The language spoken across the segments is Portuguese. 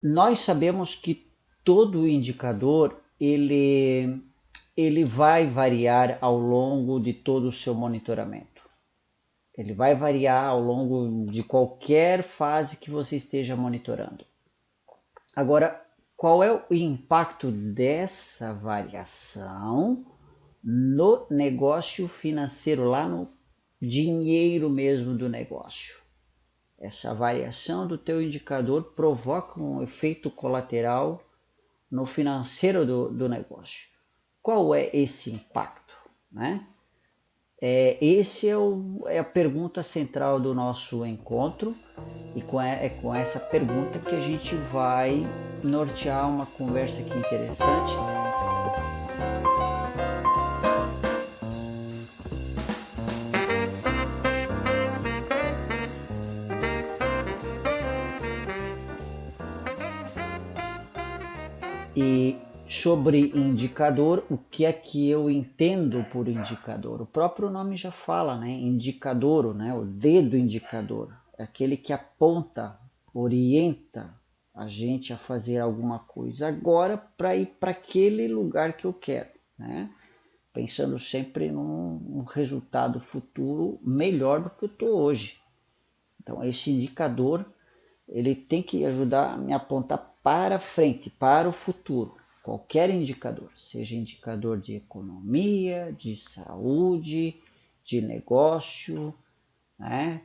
Nós sabemos que todo indicador ele vai variar ao longo de todo o seu monitoramento. Ele vai variar ao longo de qualquer fase que você esteja monitorando. Agora, qual é o impacto dessa variação no negócio financeiro, lá no dinheiro mesmo do negócio? Essa variação do teu indicador provoca um efeito colateral no financeiro do negócio. Qual é esse impacto? Né? Esse é a pergunta central do nosso encontro e é com essa pergunta que a gente vai nortear uma conversa aqui interessante. E sobre indicador, o que é que eu entendo por indicador? O próprio nome já fala, né? Indicador, né? O dedo indicador, é aquele que aponta, orienta a gente a fazer alguma coisa agora para ir para aquele lugar que eu quero, né? Pensando sempre num resultado futuro melhor do que eu estou hoje. Então esse indicador ele tem que ajudar a me apontar para frente, para o futuro. Qualquer indicador, seja indicador de economia, de saúde, de negócio, né?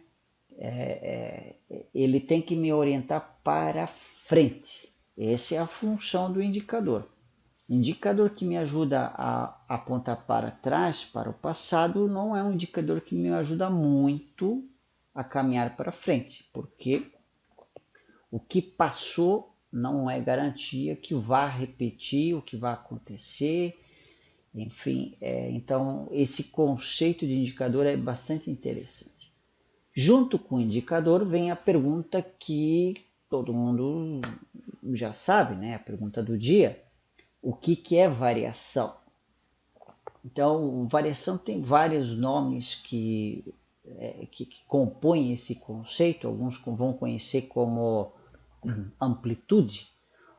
Ele tem que me orientar para frente. Essa é a função do indicador. Indicador que me ajuda a apontar para trás, para o passado, não é um indicador que me ajuda muito a caminhar para frente, porque o que passou não é garantia que vá repetir, o que vai acontecer, enfim. Então, esse conceito de indicador é bastante interessante. Junto com o indicador vem a pergunta que todo mundo já sabe, né? A pergunta do dia: o que é variação? Então, variação tem vários nomes que compõem esse conceito. Alguns vão conhecer como amplitude,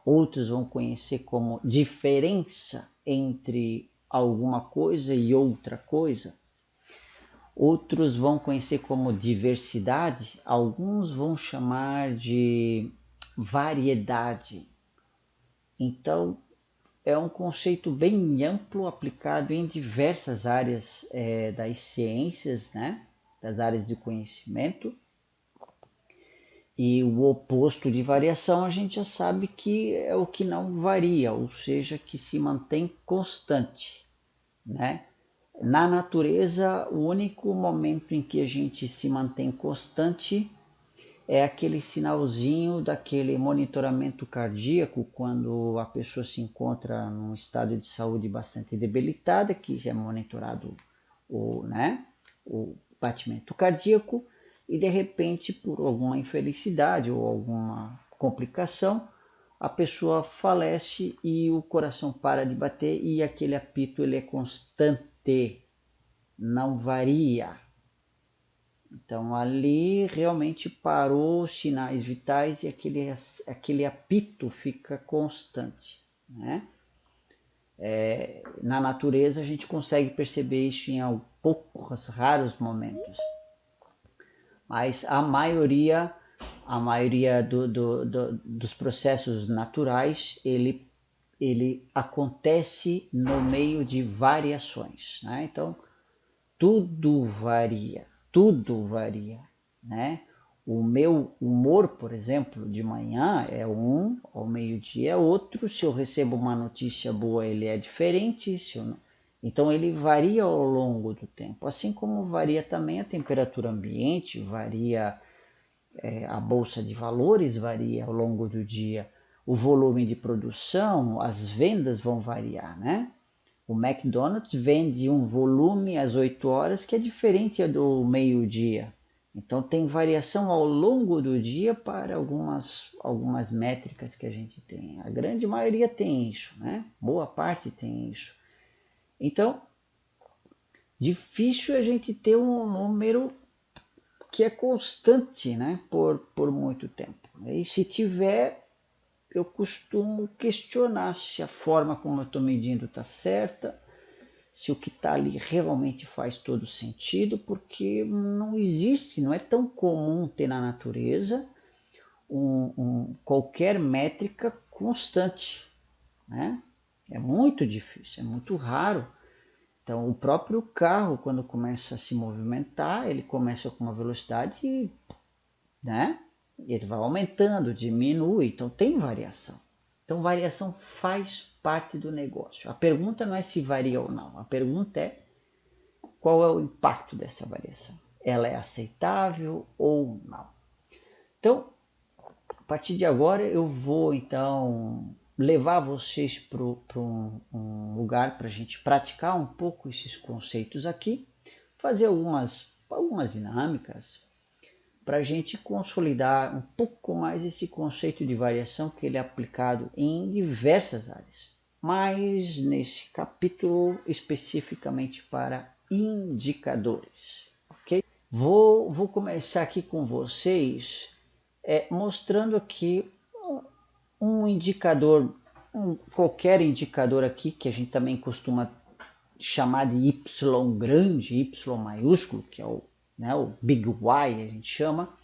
outros vão conhecer como diferença entre alguma coisa e outra coisa, outros vão conhecer como diversidade, alguns vão chamar de variedade. Então, é um conceito bem amplo, aplicado em diversas áreas das ciências, né? Das áreas de conhecimento. E o oposto de variação a gente já sabe que é o que não varia, ou seja, que se mantém constante, né? Na natureza, o único momento em que a gente se mantém constante é aquele sinalzinho daquele monitoramento cardíaco, quando a pessoa se encontra num estado de saúde bastante debilitada, que já é monitorado o batimento cardíaco, e de repente, por alguma infelicidade ou alguma complicação, a pessoa falece e o coração para de bater, e aquele apito ele é constante, não varia. Então ali realmente parou os sinais vitais e aquele apito fica constante, né? Na natureza a gente consegue perceber isso em poucos raros momentos, mas a maioria dos processos naturais ele acontece no meio de variações, né? Então tudo varia, né? O meu humor, por exemplo, de manhã é um, ao meio-dia é outro. Se eu recebo uma notícia boa, ele é diferente. Se eu não... Então, ele varia ao longo do tempo. Assim como varia também a temperatura ambiente, varia a bolsa de valores, varia ao longo do dia. O volume de produção, as vendas vão variar, né? O McDonald's vende um volume às 8 horas que é diferente do meio-dia. Então tem variação ao longo do dia para algumas métricas que a gente tem. A grande maioria tem isso, né? Boa parte tem isso. Então, difícil a gente ter um número que é constante, né? Por muito tempo. E se tiver, eu costumo questionar se a forma como eu estou medindo está certa, se o que está ali realmente faz todo sentido, porque não existe, não é tão comum ter na natureza qualquer métrica constante, né? É muito difícil, é muito raro. Então, o próprio carro, quando começa a se movimentar, ele começa com uma velocidade, né? Ele vai aumentando, diminui, então tem variação. Então, variação faz parte do negócio. A pergunta não é se varia ou não, a pergunta é qual é o impacto dessa variação. Ela é aceitável ou não? Então, a partir de agora, eu vou então levar vocês para um lugar para a gente praticar um pouco esses conceitos aqui, fazer algumas dinâmicas para a gente consolidar um pouco mais esse conceito de variação que ele é aplicado em diversas áreas, mas nesse capítulo especificamente para indicadores, ok? Vou começar aqui com vocês mostrando aqui um indicador, qualquer indicador aqui que a gente também costuma chamar de Y grande, Y maiúsculo, que é o Big Y, a gente chama,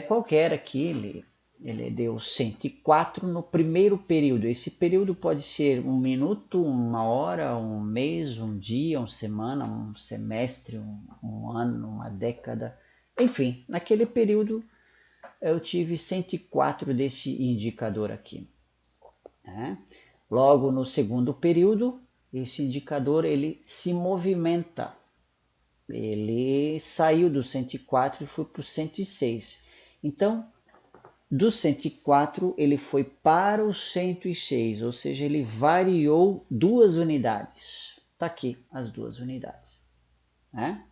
qualquer aqui, ele deu 104 no primeiro período. Esse período pode ser 1 minuto, 1 hora, 1 mês, 1 dia, 1 semana, 1 semestre, um ano, 1 década. Enfim, naquele período eu tive 104 desse indicador aqui. Né? Logo no segundo período, esse indicador ele se movimenta. Ele saiu do 104 e foi para o 106. Então, do 104 ele foi para o 106, ou seja, ele variou 2 unidades. Está aqui as 2 unidades. Né?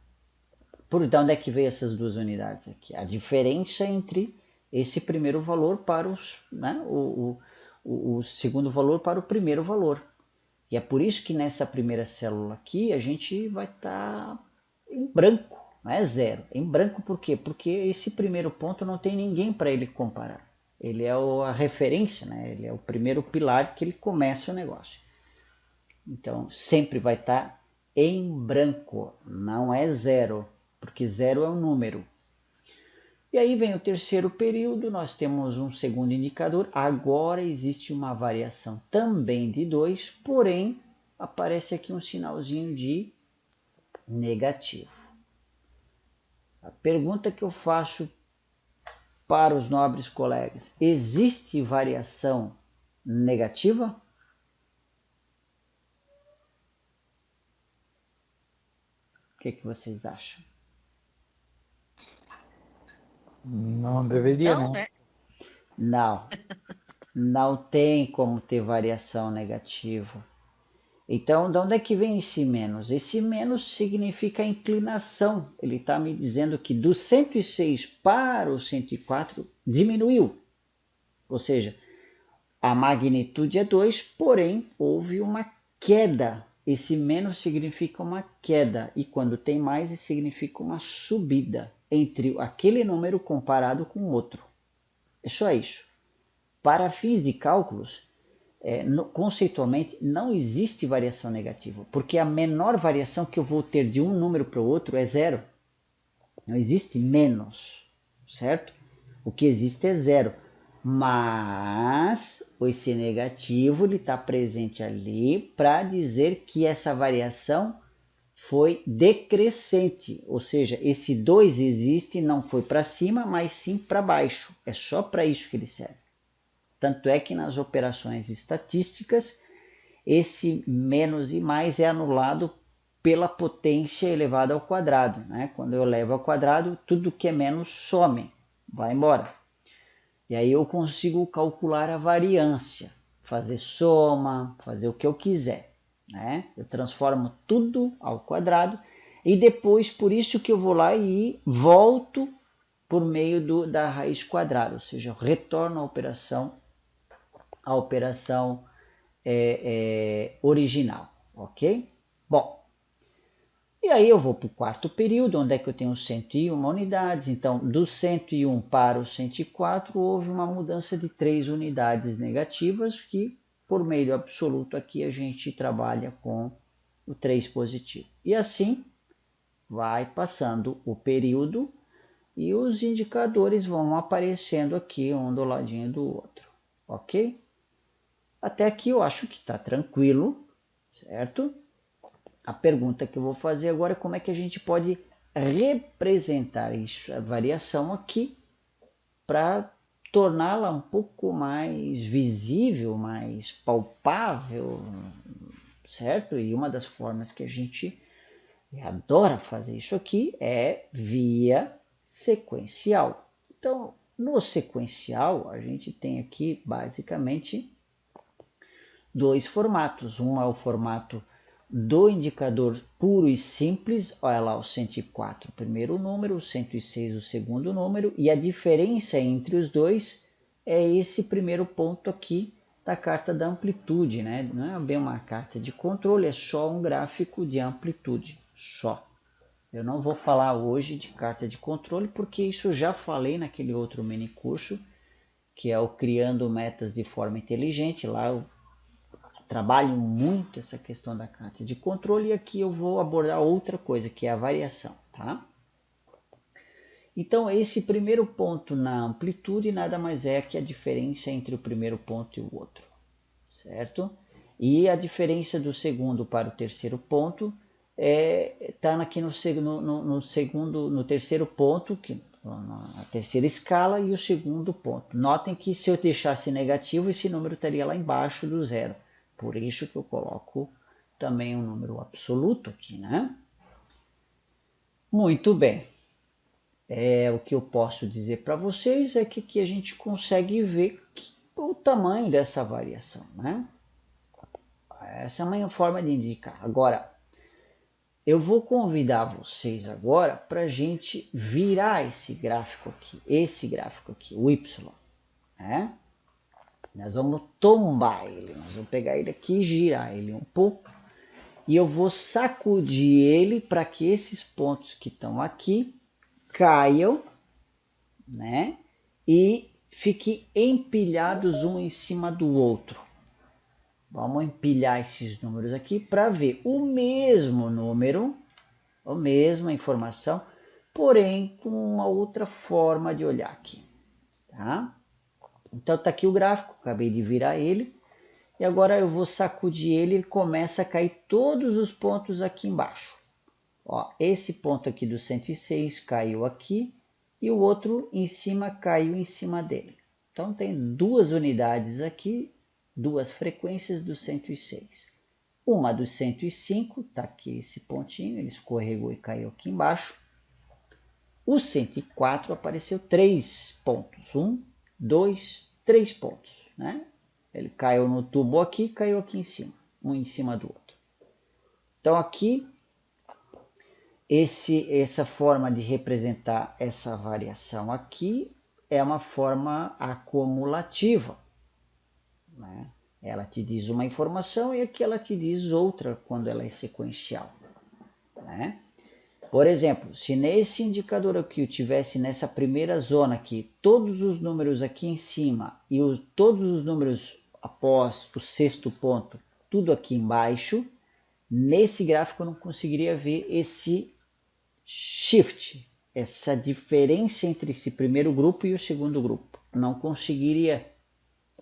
Por onde é que veio essas 2 unidades aqui? A diferença entre esse primeiro valor para o segundo valor para o primeiro valor. E é por isso que nessa primeira célula aqui a gente vai estar em branco, não é zero. Em branco por quê? Porque esse primeiro ponto não tem ninguém para ele comparar. Ele é a referência, né? Ele é o primeiro pilar que ele começa o negócio. Então sempre vai estar em branco, não é zero, porque zero é um número. E aí vem o terceiro período, nós temos um segundo indicador, agora existe uma variação também de 2, porém aparece aqui um sinalzinho de negativo. A pergunta que eu faço para os nobres colegas, existe variação negativa? O que vocês acham? Não deveria, Não, não. né? Não, não tem como ter variação negativa. Então, de onde é que vem esse menos? Esse menos significa inclinação. Ele está me dizendo que do 106 para o 104 diminuiu. Ou seja, a magnitude é 2, porém houve uma queda. Esse menos significa uma queda. E quando tem mais, significa uma subida entre aquele número comparado com o outro. É só isso. Para fins de cálculos, conceitualmente não existe variação negativa, porque a menor variação que eu vou ter de um número para o outro é zero. Não existe menos, certo? O que existe é zero. Mas esse negativo está presente ali para dizer que essa variação foi decrescente, ou seja, esse 2 existe, não foi para cima, mas sim para baixo. É só para isso que ele serve. Tanto é que nas operações estatísticas, esse menos e mais é anulado pela potência elevada ao quadrado. Né? Quando eu levo ao quadrado, tudo que é menos some, vai embora. E aí eu consigo calcular a variância, fazer soma, fazer o que eu quiser. Né? Eu transformo tudo ao quadrado e depois, por isso que eu vou lá e volto por meio da raiz quadrada, ou seja, eu retorno a operação original, ok? Bom, E aí eu vou para o quarto período, onde é que eu tenho 101 unidades. Então, do 101 para o 104, houve uma mudança de 3 unidades negativas, que por meio do absoluto aqui a gente trabalha com o 3 positivo. E assim vai passando o período e os indicadores vão aparecendo aqui um do ladinho do outro, ok? Até aqui eu acho que está tranquilo, certo? A pergunta que eu vou fazer agora é como é que a gente pode representar isso, a variação aqui, para torná-la um pouco mais visível, mais palpável, certo? E uma das formas que a gente adora fazer isso aqui é via sequencial. Então, no sequencial, a gente tem aqui basicamente dois formatos. Um é o formato do indicador puro e simples, olha lá o 104 o primeiro número, o 106 o segundo número, e a diferença entre os dois é esse primeiro ponto aqui da carta da amplitude, né? Não é bem uma carta de controle, é só um gráfico de amplitude, só. Eu não vou falar hoje de carta de controle, porque isso eu já falei naquele outro mini curso, que é o Criando Metas de Forma Inteligente. Lá eu trabalho muito essa questão da carta de controle, e aqui eu vou abordar outra coisa, que é a variação, tá? Então, esse primeiro ponto na amplitude nada mais é que a diferença entre o primeiro ponto e o outro, certo? E a diferença do segundo para o terceiro ponto está aqui no segundo, no terceiro ponto, que na terceira escala, e o segundo ponto. Notem que se eu deixasse negativo, esse número estaria lá embaixo do zero. Por isso que eu coloco também um número absoluto aqui, né? Muito bem. O que eu posso dizer para vocês é que aqui a gente consegue ver o tamanho dessa variação, né? Essa é a minha forma de indicar. Agora, eu vou convidar vocês agora para a gente virar esse gráfico aqui, o Y, né? Nós vamos tombar ele, nós vamos pegar ele aqui e girar ele um pouco, e eu vou sacudir ele para que esses pontos que estão aqui caiam, né? E fiquem empilhados um em cima do outro. Vamos empilhar esses números aqui para ver o mesmo número, a mesma informação, porém com uma outra forma de olhar aqui, tá? Então tá aqui o gráfico, acabei de virar ele, e agora eu vou sacudir ele e começa a cair todos os pontos aqui embaixo. Ó, esse ponto aqui do 106 caiu aqui, e o outro em cima caiu em cima dele. Então tem duas unidades aqui, duas frequências do 106. Uma do 105, tá aqui esse pontinho, ele escorregou e caiu aqui embaixo. O 104 apareceu 3 pontos, 1, 2, 3 pontos, né? Ele caiu no tubo aqui, caiu aqui em cima, um em cima do outro. Então aqui, essa forma de representar essa variação aqui é uma forma acumulativa, né? Ela te diz uma informação e aqui ela te diz outra quando ela é sequencial, né? Por exemplo, se nesse indicador aqui eu tivesse nessa primeira zona aqui, todos os números aqui em cima e todos os números após o sexto ponto, tudo aqui embaixo, nesse gráfico eu não conseguiria ver esse shift, essa diferença entre esse primeiro grupo e o segundo grupo. Não conseguiria,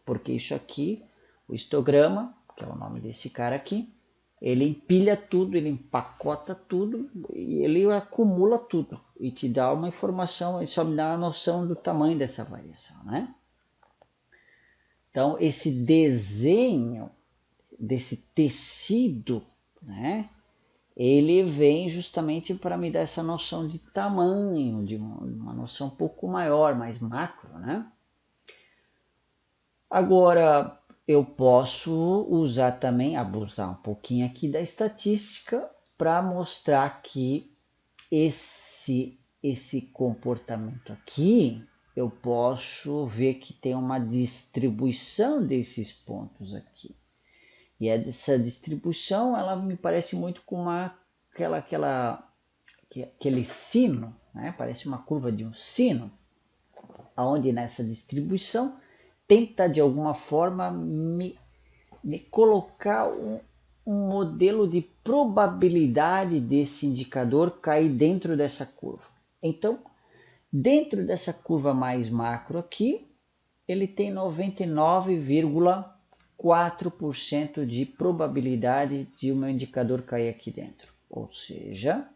porque isso aqui, o histograma, que é o nome desse cara aqui, ele empilha tudo, ele empacota tudo e ele acumula tudo e te dá uma informação, e só me dá a noção do tamanho dessa variação, né? Então, esse desenho desse tecido, né, ele vem justamente para me dar essa noção de tamanho, de uma noção um pouco maior, mais macro, né? Agora, eu posso usar também, abusar um pouquinho aqui da estatística para mostrar que esse comportamento aqui, eu posso ver que tem uma distribuição desses pontos aqui. E essa distribuição, ela me parece muito com uma aquele sino, né? Parece uma curva de um sino, aonde nessa distribuição tenta de alguma forma me colocar um modelo de probabilidade desse indicador cair dentro dessa curva. Então, dentro dessa curva mais macro aqui, ele tem 99,4% de probabilidade de o meu indicador cair aqui dentro. Ou seja,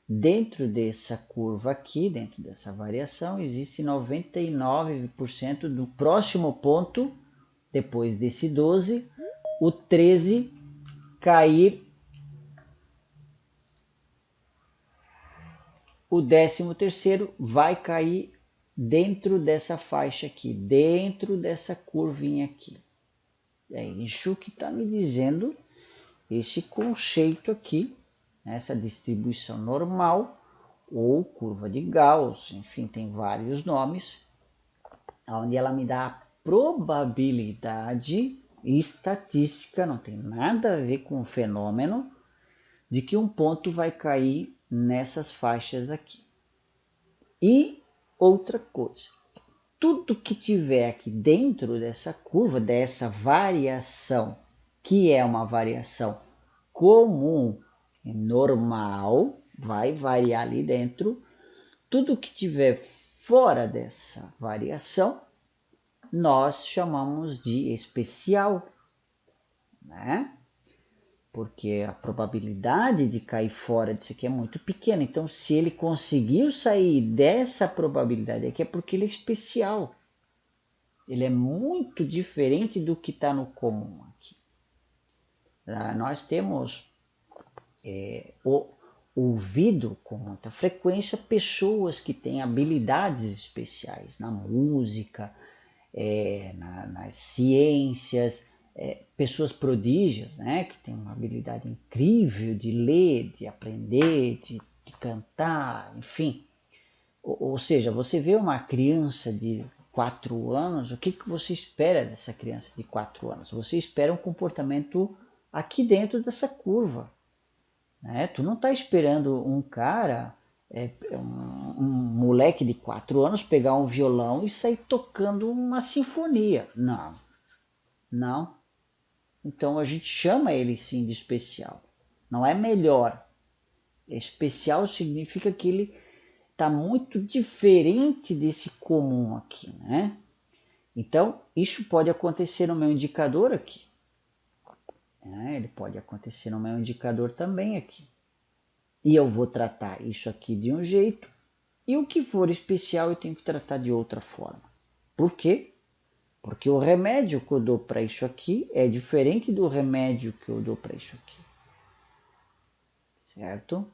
dentro dessa curva aqui, dentro dessa variação, existe 99% do próximo ponto, depois desse 12, o 13 cair, o 13º vai cair dentro dessa faixa aqui, dentro dessa curvinha aqui. É isso que está me dizendo esse conceito aqui, essa distribuição normal ou curva de Gauss, enfim, tem vários nomes, onde ela me dá a probabilidade estatística, não tem nada a ver com o fenômeno, de que um ponto vai cair nessas faixas aqui. E outra coisa, tudo que tiver aqui dentro dessa curva, dessa variação, que é uma variação comum e normal, vai variar ali dentro, tudo que tiver fora dessa variação, nós chamamos de especial, né? Porque a probabilidade de cair fora disso aqui é muito pequena. Então, se ele conseguiu sair dessa probabilidade aqui, é porque ele é especial. Ele é muito diferente do que está no comum aqui. Nós temos ouvido com muita frequência pessoas que têm habilidades especiais na música, nas ciências, pessoas prodígias, né, que têm uma habilidade incrível de ler, de aprender, de cantar, enfim. Ou seja, você vê uma criança de 4 anos, o que você espera dessa criança de 4 anos? Você espera um comportamento aqui dentro dessa curva. Né? Tu não está esperando um cara, um moleque de 4 anos pegar um violão e sair tocando uma sinfonia. Não, não. Então a gente chama ele sim de especial. Não é melhor. Especial significa que ele está muito diferente desse comum aqui, né? Então, isso pode acontecer no meu indicador aqui. Ele pode acontecer no meu indicador também aqui. E eu vou tratar isso aqui de um jeito, e o que for especial eu tenho que tratar de outra forma. Por quê? Porque o remédio que eu dou para isso aqui é diferente do remédio que eu dou para isso aqui. Certo?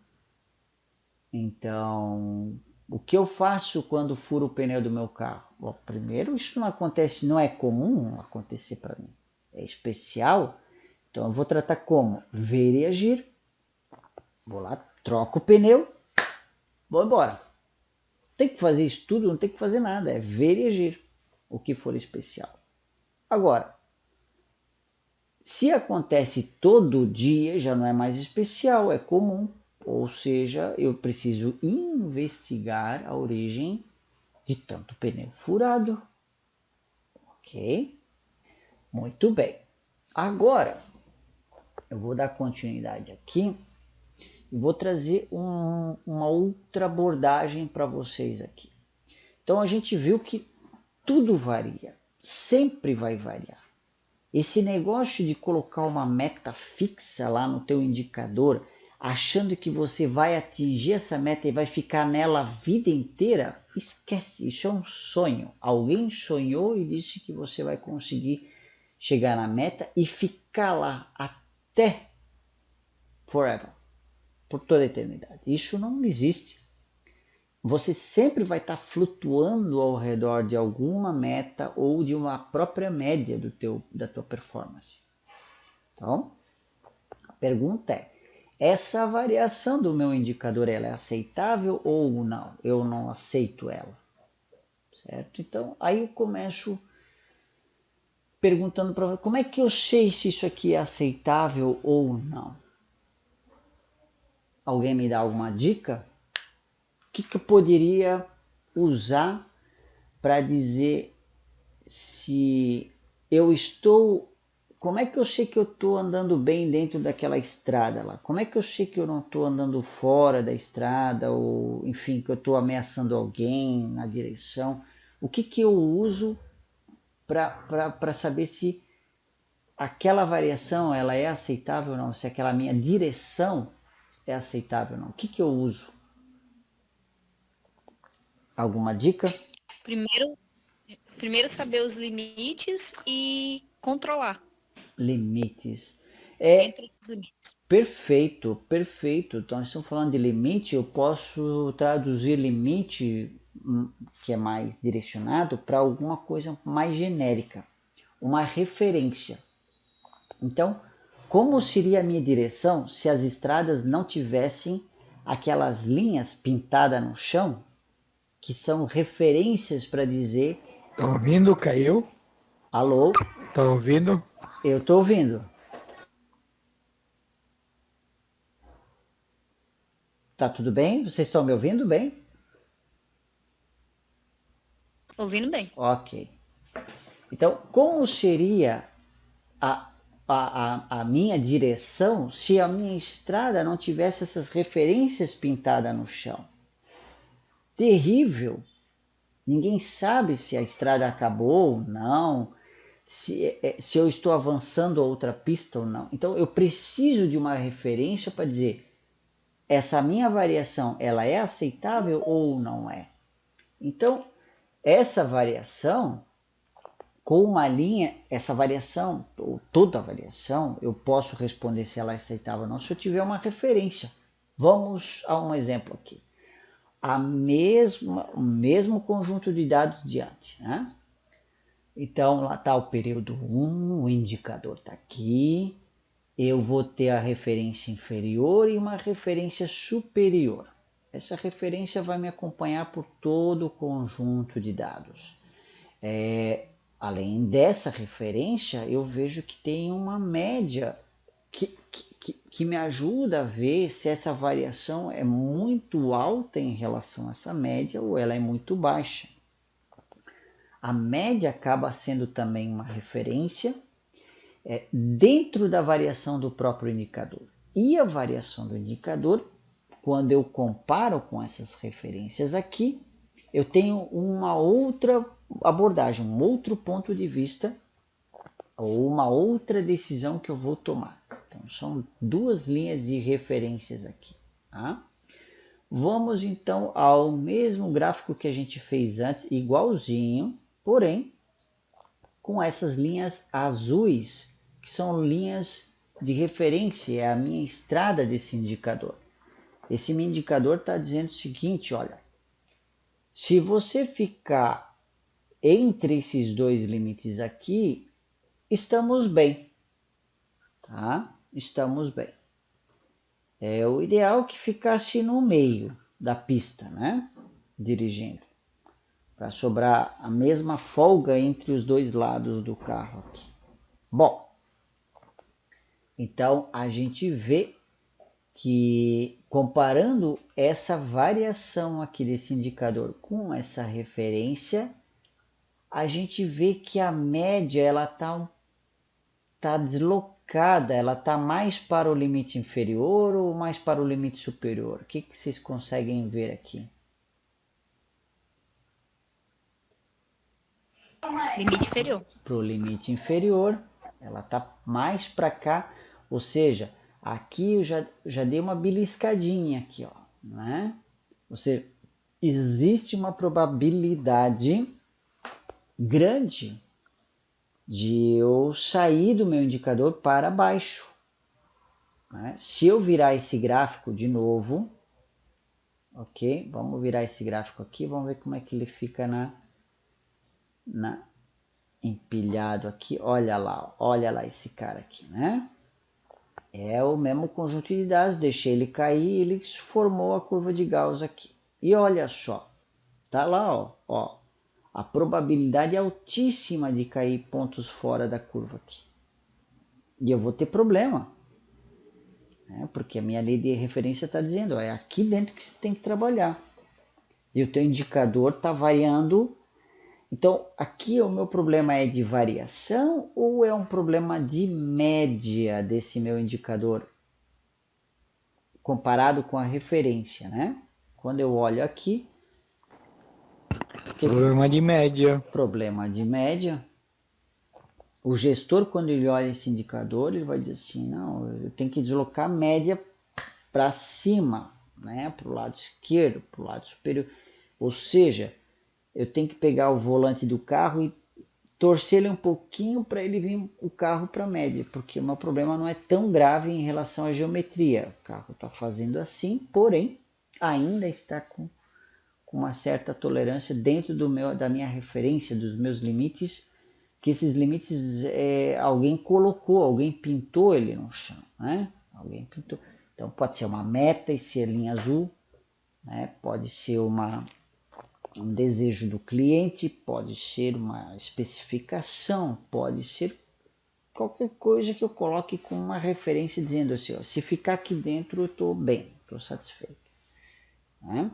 Então, o que eu faço quando furo o pneu do meu carro? Bom, primeiro, isso não acontece, não é comum acontecer para mim. É especial. Então, eu vou tratar como? Ver e agir. Vou lá, troco o pneu, vou embora. Tem que fazer isso tudo? Não tem que fazer nada. É ver e agir o que for especial. Agora, se acontece todo dia, já não é mais especial, é comum. Ou seja, eu preciso investigar a origem de tanto pneu furado. Ok? Muito bem. Agora, eu vou dar continuidade aqui e vou trazer uma outra abordagem para vocês aqui. Então, a gente viu que tudo varia, sempre vai variar. Esse negócio de colocar uma meta fixa lá no teu indicador, achando que você vai atingir essa meta e vai ficar nela a vida inteira, esquece, isso é um sonho. Alguém sonhou e disse que você vai conseguir chegar na meta e ficar lá até forever, por toda a eternidade. Isso não existe. Você sempre vai estar flutuando ao redor de alguma meta ou de uma própria média da tua performance. Então, a pergunta é, essa variação do meu indicador ela é aceitável ou não? Eu não aceito ela. Certo? Então, aí eu começo perguntando para você, como é que eu sei se isso aqui é aceitável ou não? Alguém me dá alguma dica? O que eu poderia usar para dizer se eu estou... Como é que eu sei que eu estou andando bem dentro daquela estrada lá? Como é que eu sei que eu não estou andando fora da estrada ou, enfim, que eu estou ameaçando alguém na direção? O que eu uso para saber se aquela variação ela é aceitável ou não? Se aquela minha direção é aceitável ou não? O que eu uso? Alguma dica? Primeiro, primeiro saber os limites e controlar Limites. É dentro dos limites. perfeito, perfeito. Então, nós estamos falando de limite, eu posso traduzir limite, que é mais direcionado, para alguma coisa mais genérica, uma referência. Então, como seria a minha direção se as estradas não tivessem aquelas linhas pintadas no chão, que são referências para dizer: Tá ouvindo? Caiu? alô, Tá ouvindo? eu estou ouvindo. Tá tudo bem? Vocês estão me ouvindo bem? Ouvindo bem. Ok. Então, como seria a, a minha direção se a minha estrada não tivesse essas referências pintadas no chão? Terrível! Ninguém sabe se a estrada acabou ou não, se eu estou avançando a outra pista ou não. Então, eu preciso de uma referência para dizer essa minha variação ela é aceitável ou não é. Então, essa variação com uma linha, essa variação, ou toda a variação, eu posso responder se ela é aceitável ou não se eu tiver uma referência. Vamos a um exemplo aqui. O mesmo conjunto de dados diante. Né? Então, lá está o período 1, o indicador está aqui. Eu vou ter a referência inferior e uma referência superior. Essa referência vai me acompanhar por todo o conjunto de dados. Além dessa referência, eu vejo que tem uma média que me ajuda a ver se essa variação é muito alta em relação a essa média ou ela é muito baixa. A média acaba sendo também uma referência dentro da variação do próprio indicador. E a variação do indicador, quando eu comparo com essas referências aqui, eu tenho uma outra abordagem, um outro ponto de vista ou uma outra decisão que eu vou tomar. Então, são duas linhas de referências aqui. Tá? Vamos então ao mesmo gráfico que a gente fez antes, igualzinho, porém com essas linhas azuis, que são linhas de referência, é a minha estrada desse indicador. Esse meu indicador está dizendo o seguinte, olha, se você ficar entre esses dois limites aqui, estamos bem, tá? Estamos bem. É o ideal que ficasse no meio da pista, né? Dirigindo, para sobrar a mesma folga entre os dois lados do carro aqui. Bom, então a gente vê que comparando essa variação aqui desse indicador com essa referência, a gente vê que a média ela tá deslocada, ela está mais para o limite inferior ou mais para o limite superior? O que vocês conseguem ver aqui? Limite inferior. Para o limite inferior, ela está mais para cá, ou seja, aqui eu já dei uma beliscadinha aqui, ó, né? Ou seja, existe uma probabilidade grande de eu sair do meu indicador para baixo. Né? Se eu virar esse gráfico de novo, ok? Vamos virar esse gráfico aqui, vamos ver como é que ele fica na empilhado aqui. Olha lá esse cara aqui, né? É o mesmo conjunto de dados, deixei ele cair, ele formou a curva de Gauss aqui. E olha só, tá lá, ó, a probabilidade é altíssima de cair pontos fora da curva aqui. E eu vou ter problema. né? Porque a minha lei de referência está dizendo, ó, é aqui dentro que você tem que trabalhar. E o teu indicador está variando. Então, aqui o meu problema é de variação ou é um problema de média desse meu indicador comparado com a referência, né? Quando eu olho aqui, Problema de média. problema de média. O gestor, quando ele olha esse indicador, ele vai dizer assim, não, eu tenho que deslocar a média para cima, né? Para o lado esquerdo, para o lado superior. Ou seja, eu tenho que pegar o volante do carro e torcer ele um pouquinho para ele vir o carro para a média, porque o meu problema não é tão grave em relação à geometria. O carro está fazendo assim, porém, ainda está com uma certa tolerância dentro da minha referência, dos meus limites, que esses limites alguém colocou, alguém pintou ele no chão, né? Alguém pintou. Então pode ser uma meta e ser linha azul, né? Pode ser um desejo do cliente, pode ser uma especificação, pode ser qualquer coisa que eu coloque com uma referência dizendo assim, ó, se ficar aqui dentro eu estou bem, estou satisfeito, né?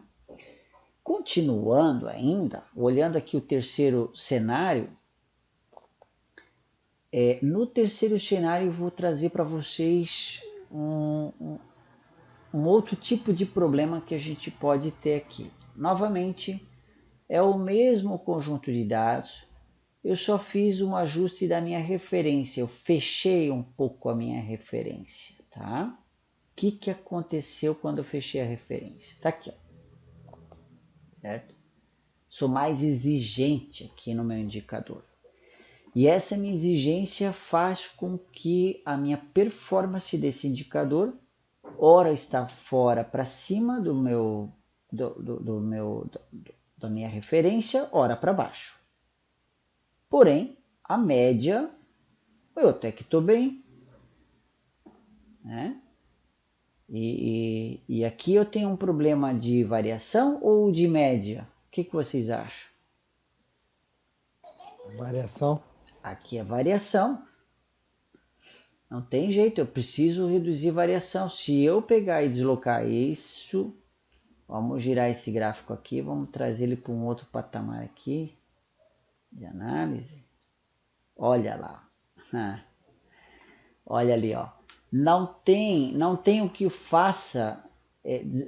Continuando ainda, olhando aqui o terceiro cenário, no terceiro cenário eu vou trazer para vocês um outro tipo de problema que a gente pode ter aqui. Novamente, é o mesmo conjunto de dados, eu só fiz um ajuste da minha referência, eu fechei um pouco a minha referência, tá? O que aconteceu quando eu fechei a referência? Tá aqui, ó, certo? Sou mais exigente aqui no meu indicador. E essa minha exigência faz com que a minha performance desse indicador, ora está fora para cima da minha referência, ora para baixo. Porém, a média, eu até que estou bem, né? E aqui eu tenho um problema de variação ou de média? O que vocês acham? Variação. Aqui é variação. Não tem jeito, eu preciso reduzir variação. Se eu pegar e deslocar isso, vamos girar esse gráfico aqui, vamos trazer ele para um outro patamar aqui de análise. Olha lá. Olha ali, ó. Não tem o que faça,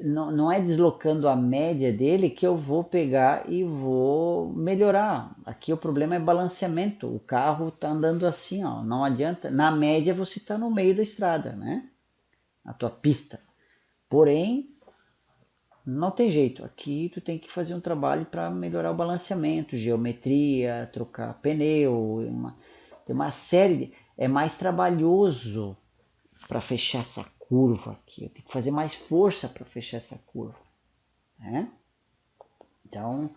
não é deslocando a média dele que eu vou pegar e vou melhorar. Aqui o problema é balanceamento. O carro está andando assim, ó, não adianta. Na média você está no meio da estrada, né? Na tua pista. Porém, não tem jeito. Aqui tu tem que fazer um trabalho para melhorar o balanceamento, geometria, trocar pneu, tem uma série é mais trabalhoso para fechar essa curva aqui. Eu tenho que fazer mais força para fechar essa curva, né? Então,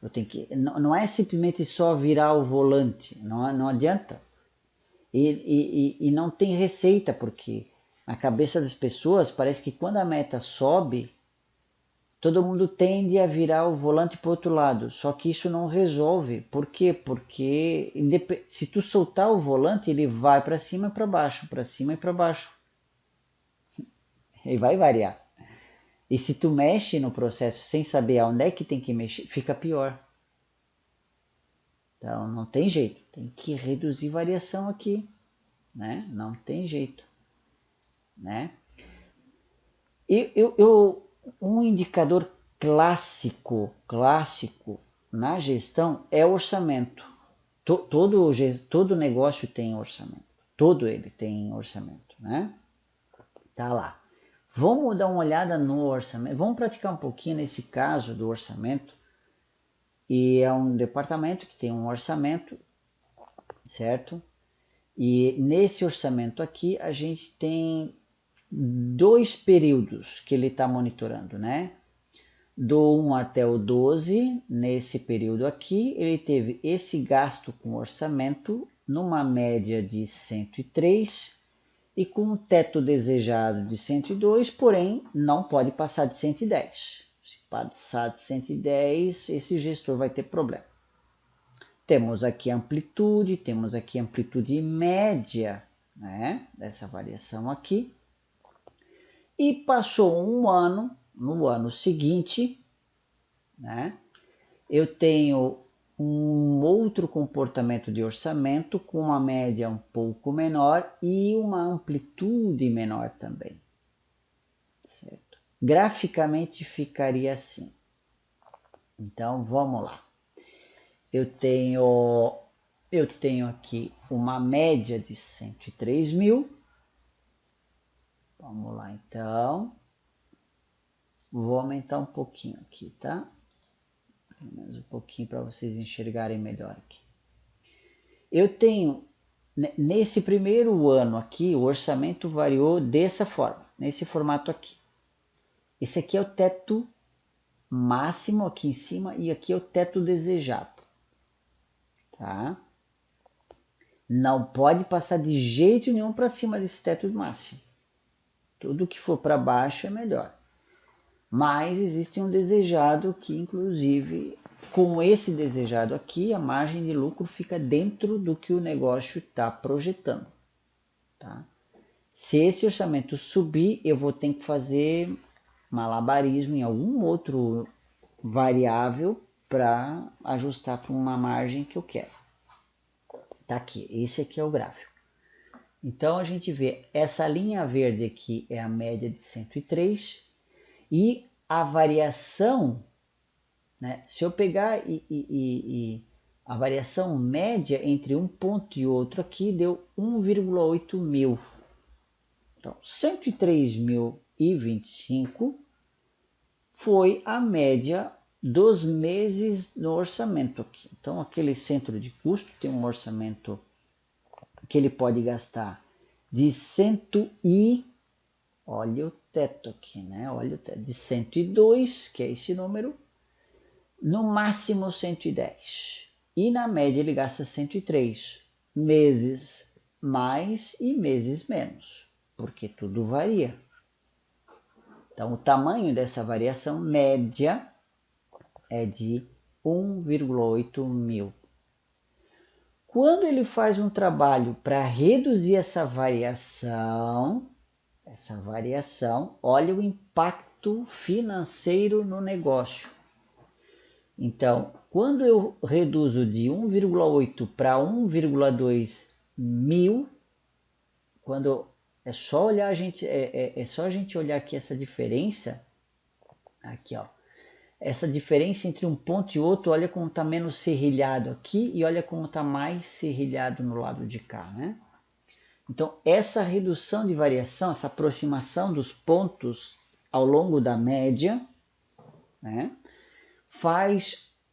eu tenho que não é simplesmente só virar o volante, não adianta. E não tem receita, porque na cabeça das pessoas parece que quando a meta sobe, todo mundo tende a virar o volante para o outro lado. Só que isso não resolve. Por quê? Porque se tu soltar o volante, ele vai para cima e para baixo, para cima e para baixo. Ele vai variar. E se tu mexe no processo sem saber aonde é que tem que mexer, fica pior. Então não tem jeito, tem que reduzir variação aqui, né? Não tem jeito, né? Um indicador clássico na gestão é o orçamento. Todo negócio tem orçamento, todo ele tem orçamento, né? Tá lá. Vamos dar uma olhada no orçamento, vamos praticar um pouquinho nesse caso do orçamento. E é um departamento que tem um orçamento, certo? E nesse orçamento aqui a gente tem 2 períodos que ele está monitorando, né? Do 1 até o 12, nesse período aqui, ele teve esse gasto com orçamento numa média de 103 e com um teto desejado de 102, porém não pode passar de 110. Se passar de 110, esse gestor vai ter problema. Temos aqui amplitude, média, né, dessa variação aqui. E passou um ano, no ano seguinte, né, eu tenho um outro comportamento de orçamento com uma média um pouco menor e uma amplitude menor também, certo? Graficamente ficaria assim. Então vamos lá. Eu tenho aqui uma média de 103 mil. Vamos lá então. Vou aumentar um pouquinho aqui, tá? Pelo menos um pouquinho para vocês enxergarem melhor aqui. Eu tenho, nesse primeiro ano aqui, o orçamento variou dessa forma, nesse formato aqui. Esse aqui é o teto máximo aqui em cima e aqui é o teto desejado, tá? Não pode passar de jeito nenhum para cima desse teto máximo. Tudo que for para baixo é melhor. Mas existe um desejado que, inclusive, com esse desejado aqui, a margem de lucro fica dentro do que o negócio está projetando. Tá? Se esse orçamento subir, eu vou ter que fazer malabarismo em algum outro variável para ajustar para uma margem que eu quero. Tá aqui, esse aqui é o gráfico. Então a gente vê essa linha verde aqui é a média de 103 e a variação, né? Se eu pegar a variação média entre um ponto e outro aqui deu 1,8 mil. Então 103.025 foi a média dos meses no orçamento aqui. Então aquele centro de custo tem um orçamento que ele pode gastar de olha o teto aqui, né? Olha o teto, de 102, que é esse número, no máximo 110. E na média ele gasta 103, meses mais e meses menos, porque tudo varia. Então o tamanho dessa variação média é de 1,8 mil. Quando ele faz um trabalho para reduzir essa variação, olha o impacto financeiro no negócio. Então, quando eu reduzo de 1,8 para 1,2 mil, quando é só olhar a gente olhar aqui essa diferença, aqui ó, essa diferença entre um ponto e outro, olha como está menos serrilhado aqui e olha como está mais serrilhado no lado de cá, né? Então, essa redução de variação, essa aproximação dos pontos ao longo da média, né,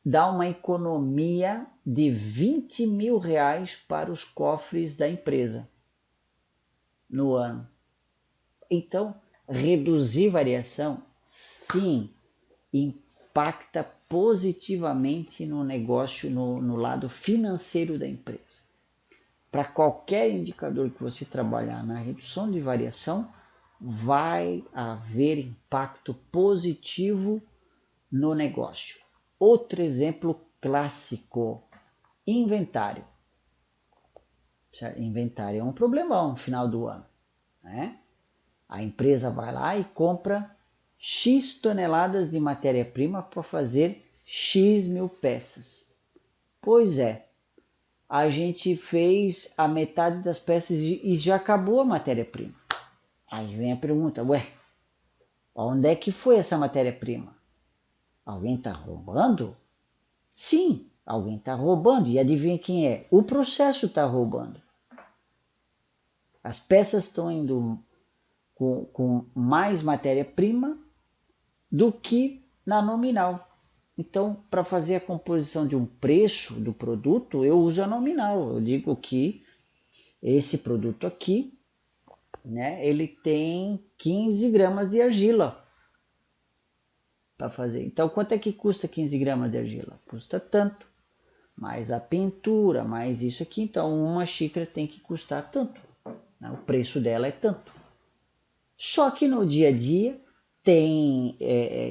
dá uma economia de 20 mil reais para os cofres da empresa no ano. Então, reduzir variação, sim, impacta positivamente no negócio, no lado financeiro da empresa. Para qualquer indicador que você trabalhar na redução de variação, vai haver impacto positivo no negócio. Outro exemplo clássico, inventário. Inventário é um problemão no final do ano, né? A empresa vai lá e compra X toneladas de matéria-prima para fazer X mil peças. Pois é, a gente fez a metade das peças e já acabou a matéria-prima. Aí vem a pergunta, ué, onde é que foi essa matéria-prima? Alguém está roubando? Sim, alguém está roubando. E adivinha quem é? O processo está roubando. As peças estão indo com mais matéria-prima do que na nominal. Então, para fazer a composição de um preço do produto, eu uso a nominal. Eu digo que esse produto aqui, né, ele tem 15 gramas de argila para fazer. Então, quanto é que custa 15 gramas de argila? Custa tanto. Mais a pintura, mais isso aqui. Então, uma xícara tem que custar tanto. Né? O preço dela é tanto. Só que no dia a dia, tem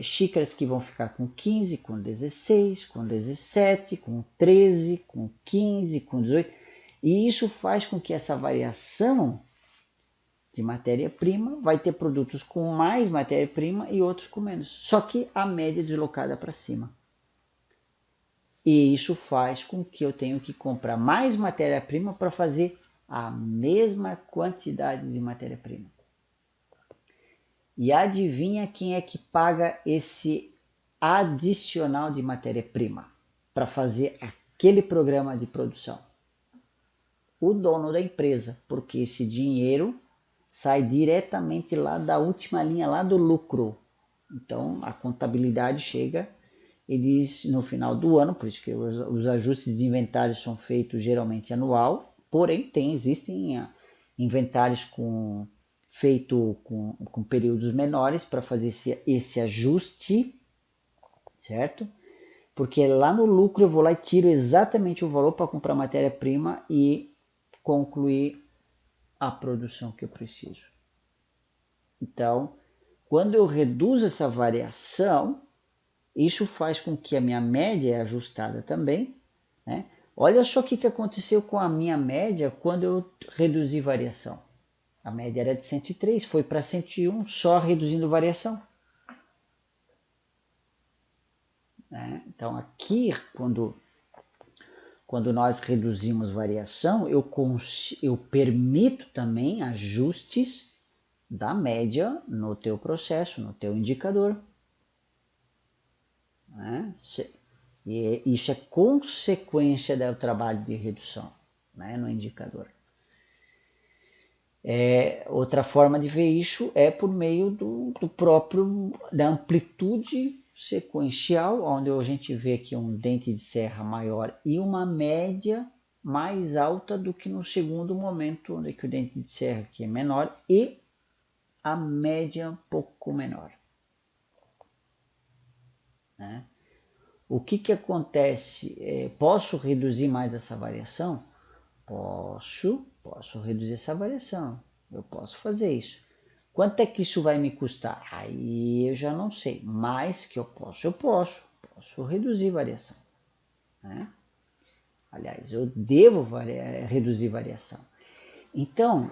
xícaras que vão ficar com 15, com 16, com 17, com 13, com 15, com 18. E isso faz com que essa variação de matéria-prima, vai ter produtos com mais matéria-prima e outros com menos. Só que a média é deslocada para cima. E isso faz com que eu tenha que comprar mais matéria-prima para fazer a mesma quantidade de matéria-prima. E adivinha quem é que paga esse adicional de matéria-prima para fazer aquele programa de produção? O dono da empresa, porque esse dinheiro sai diretamente lá da última linha, lá do lucro. Então a contabilidade chega e diz no final do ano, por isso que os ajustes de inventário são feitos geralmente anual, porém existem inventários feito com períodos menores para fazer esse ajuste, certo? Porque lá no lucro eu vou lá e tiro exatamente o valor para comprar matéria-prima e concluir a produção que eu preciso. Então, quando eu reduzo essa variação, isso faz com que a minha média é ajustada também, né? Olha só o que aconteceu com a minha média quando eu reduzi variação. A média era de 103, foi para 101, só reduzindo variação. Né? Então aqui, quando nós reduzimos variação, eu permito também ajustes da média no teu processo, no teu indicador. Né? E isso é consequência do trabalho de redução, né, no indicador. Outra forma de ver isso é por meio da amplitude sequencial, onde a gente vê aqui um dente de serra maior e uma média mais alta do que no segundo momento, onde o dente de serra aqui é menor e a média um pouco menor. Né? O que acontece? Posso reduzir mais essa variação? Posso reduzir essa variação. Eu posso fazer isso. Quanto é que isso vai me custar? Aí eu já não sei. Mas que eu posso reduzir variação. Né? Aliás, eu devo reduzir variação. Então,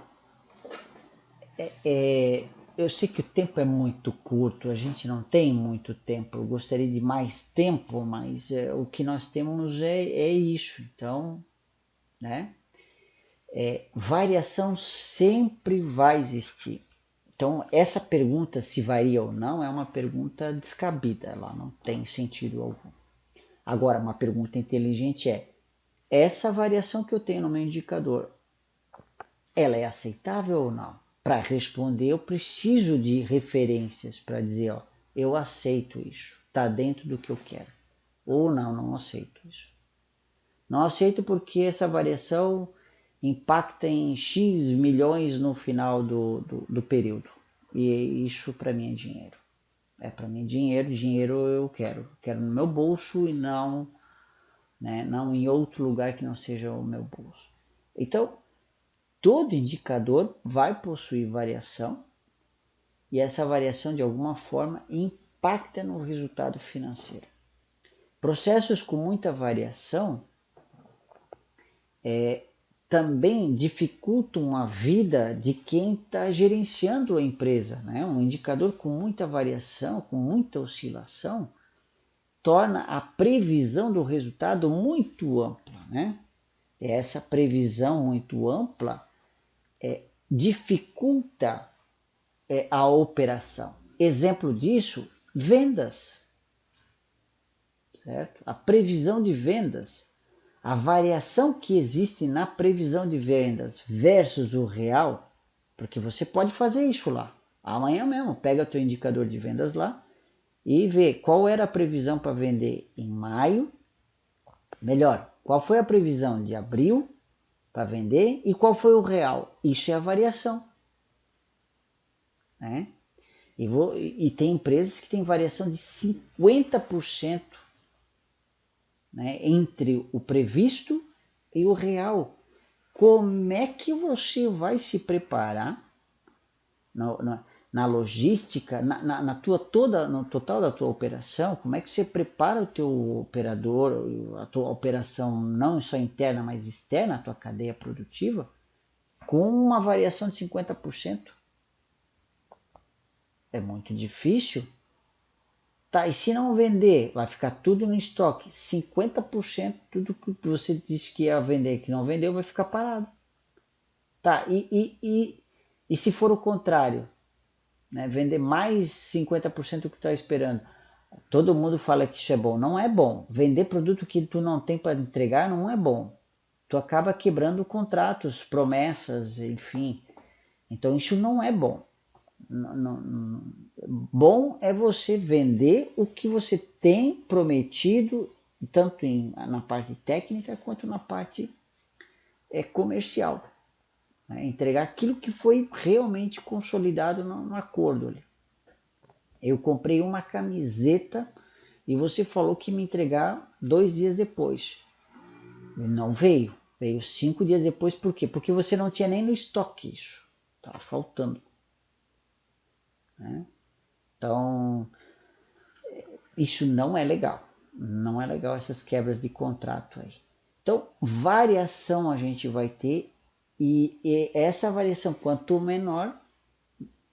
eu sei que o tempo é muito curto, a gente não tem muito tempo, eu gostaria de mais tempo, mas o que nós temos é isso. Então, né? Variação sempre vai existir. Então, essa pergunta, se varia ou não, é uma pergunta descabida, ela não tem sentido algum. Agora, uma pergunta inteligente essa variação que eu tenho no meu indicador, ela é aceitável ou não? Para responder, eu preciso de referências para dizer, eu aceito isso, está dentro do que eu quero. Ou não aceito isso. Não aceito porque essa variação impacta em X milhões no final do período. E isso para mim é dinheiro. Para mim dinheiro eu quero. Quero no meu bolso e não, né, não em outro lugar que não seja o meu bolso. Então, todo indicador vai possuir variação e essa variação de alguma forma impacta no resultado financeiro. Processos com muita variação também dificultam a vida de quem está gerenciando a empresa. Né? Um indicador com muita variação, com muita oscilação, torna a previsão do resultado muito ampla. Né? Essa previsão muito ampla dificulta a operação. Exemplo disso, vendas. Certo? A previsão de vendas. A variação que existe na previsão de vendas versus o real, porque você pode fazer isso lá. Amanhã mesmo, pega o teu indicador de vendas lá e vê qual era a previsão para vender em maio. Melhor, qual foi a previsão de abril para vender e qual foi o real. Isso é a variação. Né? E tem empresas que têm variação de 50%. Né, entre o previsto e o real. Como é que você vai se preparar na logística, no total da tua operação? Como é que você prepara o teu operador, a tua operação não só interna, mas externa, a tua cadeia produtiva, com uma variação de 50%? É muito difícil. Tá, e se não vender, vai ficar tudo no estoque. 50% tudo que você disse que ia vender, que não vendeu, vai ficar parado. Tá, e se for o contrário, né? Vender mais 50% do que está esperando. Todo mundo fala que isso é bom. Não é bom. Vender produto que tu não tem para entregar não é bom. Tu acaba quebrando contratos, promessas, enfim. Então isso não é bom. Bom é você vender o que você tem prometido, tanto na parte técnica quanto na parte comercial. Né? Entregar aquilo que foi realmente consolidado no acordo. Ali. Eu comprei uma camiseta e você falou que me entregar 2 dias depois. Não veio. Veio 5 dias depois. Por quê? Porque você não tinha nem no estoque isso. Estava faltando. Né? Então, isso não é legal. Não é legal essas quebras de contrato aí. Então, variação a gente vai ter e essa variação, quanto menor,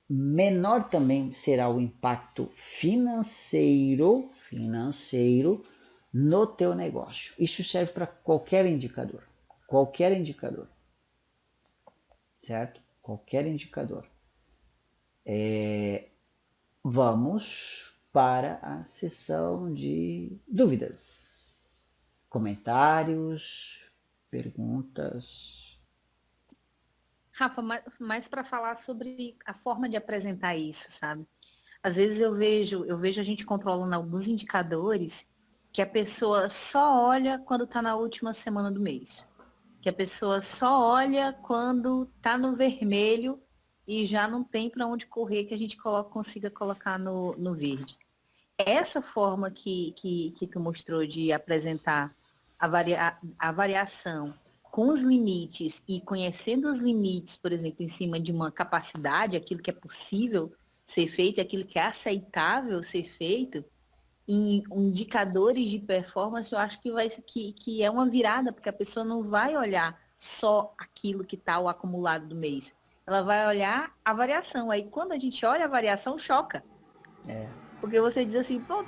menor também será o impacto financeiro no teu negócio. Isso serve para qualquer indicador, certo? Qualquer indicador. Vamos para a sessão de dúvidas, comentários, perguntas. Rafa, mais para falar sobre a forma de apresentar isso, sabe? Às vezes eu vejo a gente controlando alguns indicadores que a pessoa só olha quando está na última semana do mês. Que a pessoa só olha quando está no vermelho e já não tem para onde correr que a gente consiga colocar no verde. Essa forma que tu mostrou de apresentar a variação com os limites e conhecendo os limites, por exemplo, em cima de uma capacidade, aquilo que é possível ser feito, aquilo que é aceitável ser feito, em indicadores de performance, eu acho que é uma virada, porque a pessoa não vai olhar só aquilo que está o acumulado do mês. Ela vai olhar a variação. Aí, quando a gente olha a variação, choca. É, Porque você diz assim, pô,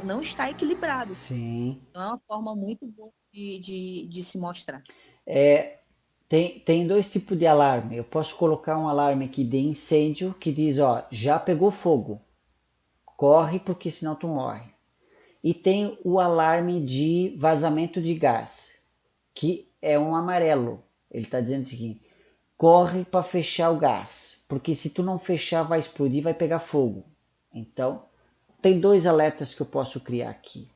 não está equilibrado. sim. Então, é uma forma muito boa de se mostrar. Tem dois tipos de alarme. Eu posso colocar um alarme aqui de incêndio que diz, ó, já pegou fogo, corre porque senão tu morre. E tem o alarme de vazamento de gás, que é um amarelo. Ele está dizendo o seguinte: corre para fechar o gás, porque se tu não fechar vai explodir, vai pegar fogo. Então, tem dois alertas que eu posso criar aqui.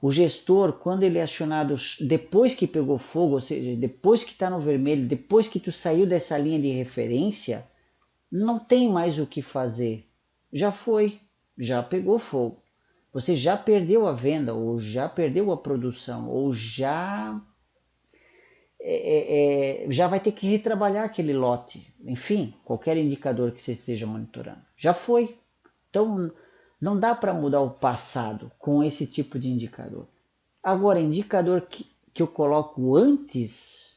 O gestor, quando ele é acionado depois que pegou fogo, ou seja, depois que está no vermelho, depois que tu saiu dessa linha de referência, não tem mais o que fazer. Já foi, já pegou fogo. Você já perdeu a venda, ou já perdeu a produção, ou já vai ter que retrabalhar aquele lote. Enfim, qualquer indicador que você esteja monitorando. Já foi. Então, não dá para mudar o passado com esse tipo de indicador. Agora, indicador que eu coloco antes,